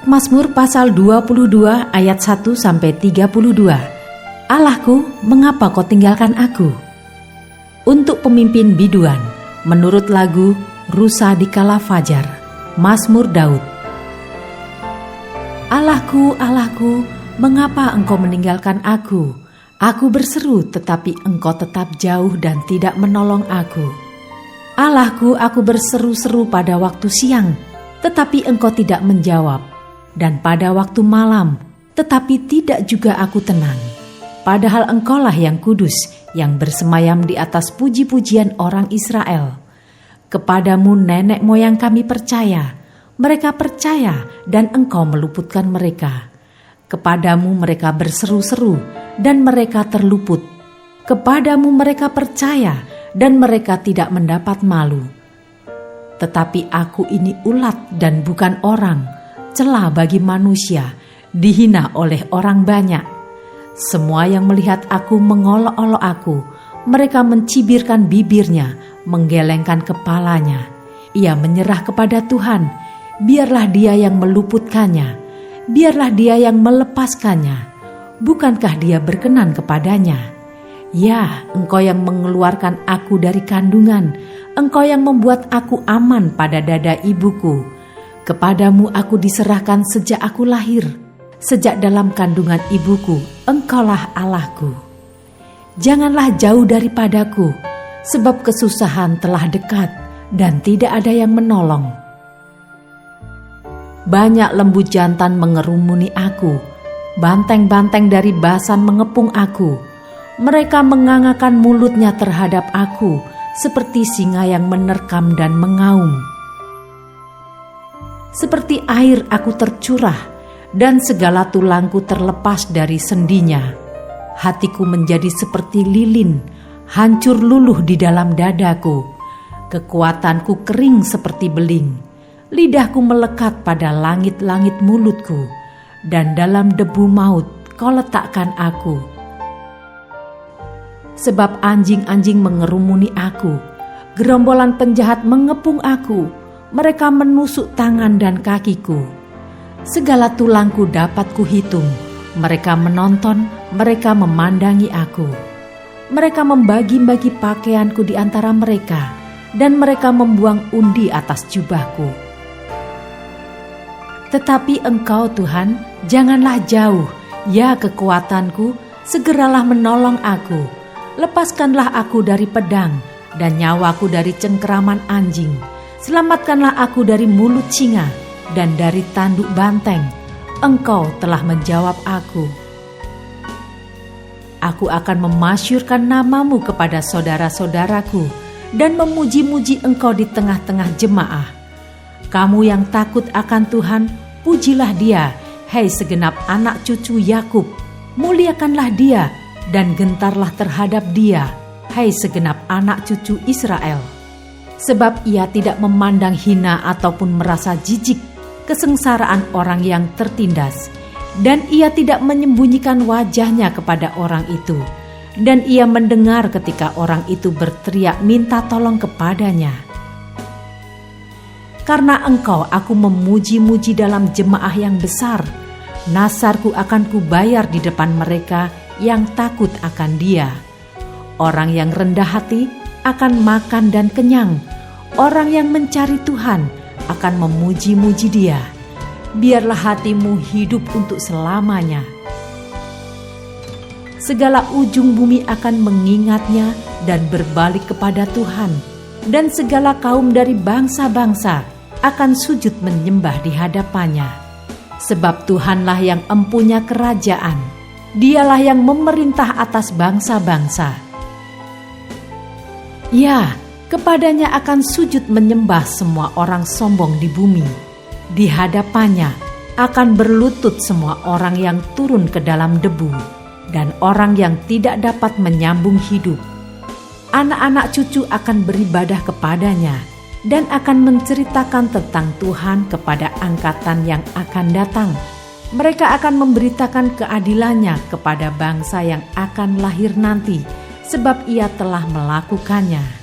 Mazmur pasal 22 ayat 1-32. Allahku, mengapa kau tinggalkan aku? Untuk pemimpin biduan, menurut lagu Rusa di Kala Fajar, Mazmur Daud. Allahku, Allahku, mengapa engkau meninggalkan aku? Aku berseru, tetapi engkau tetap jauh dan tidak menolong aku. Allahku, aku berseru-seru pada waktu siang, tetapi engkau tidak menjawab. Dan pada waktu malam, tetapi tidak juga aku tenang. Padahal engkaulah yang kudus, yang bersemayam di atas puji-pujian orang Israel. Kepadamu nenek moyang kami percaya, mereka percaya dan engkau meluputkan mereka. Kepadamu mereka berseru-seru dan mereka terluput. Kepadamu mereka percaya dan mereka tidak mendapat malu. Tetapi aku ini ulat dan bukan orang, celah bagi manusia, dihina oleh orang banyak. Semua yang melihat aku mengolok-olok aku, mereka mencibirkan bibirnya, menggelengkan kepalanya. Ia menyerah kepada Tuhan, biarlah Dia yang meluputkannya, biarlah Dia yang melepaskannya. Bukankah Dia berkenan kepadanya? Ya, Engkau yang mengeluarkan aku dari kandungan, Engkau yang membuat aku aman pada dada ibuku. Kepadamu aku diserahkan sejak aku lahir, sejak dalam kandungan ibuku, Engkaulah Allahku. Janganlah jauh daripadaku, sebab kesusahan telah dekat dan tidak ada yang menolong. Banyak lembu jantan mengerumuni aku, banteng-banteng dari Basan mengepung aku. Mereka mengangakan mulutnya terhadap aku, seperti singa yang menerkam dan mengaum. Seperti air aku tercurah, dan segala tulangku terlepas dari sendinya. Hatiku menjadi seperti lilin, hancur luluh di dalam dadaku. Kekuatanku kering seperti beling. Lidahku melekat pada langit-langit mulutku, dan dalam debu maut kau letakkan aku. Sebab anjing-anjing mengerumuni aku, gerombolan penjahat mengepung aku. Mereka menusuk tangan dan kakiku. Segala tulangku dapat kuhitung. Mereka menonton, mereka memandangi aku. Mereka membagi-bagi pakaianku di antara mereka, dan mereka membuang undi atas jubahku. Tetapi Engkau Tuhan, janganlah jauh, ya kekuatanku, segeralah menolong aku. Lepaskanlah aku dari pedang, dan nyawaku dari cengkeraman anjing. Selamatkanlah aku dari mulut singa dan dari tanduk banteng. Engkau telah menjawab aku. Aku akan memasyurkan namamu kepada saudara-saudaraku dan memuji-muji Engkau di tengah-tengah jemaah. Kamu yang takut akan Tuhan, pujilah Dia, hai segenap anak cucu Yakub. Muliakanlah Dia dan gentarlah terhadap Dia, hai segenap anak cucu Israel. Sebab Ia tidak memandang hina ataupun merasa jijik kesengsaraan orang yang tertindas, dan Ia tidak menyembunyikan wajahnya kepada orang itu, dan Ia mendengar ketika orang itu berteriak minta tolong kepadanya. Karena Engkau aku memuji-muji dalam jemaah yang besar, nasarku akan kubayar di depan mereka yang takut akan Dia. Orang yang rendah hati akan makan dan kenyang. Orang yang mencari Tuhan akan memuji-muji Dia. Biarlah hatimu hidup untuk selamanya. Segala ujung bumi akan mengingatnya dan berbalik kepada Tuhan. Dan segala kaum dari bangsa-bangsa akan sujud menyembah di hadapannya. Sebab Tuhanlah yang empunya kerajaan. Dialah yang memerintah atas bangsa-bangsa. Ya, kepadanya akan sujud menyembah semua orang sombong di bumi. Di hadapannya akan berlutut semua orang yang turun ke dalam debu dan orang yang tidak dapat menyambung hidup. Anak-anak cucu akan beribadah kepadanya dan akan menceritakan tentang Tuhan kepada angkatan yang akan datang. Mereka akan memberitakan keadilannya kepada bangsa yang akan lahir nanti, sebab Ia telah melakukannya.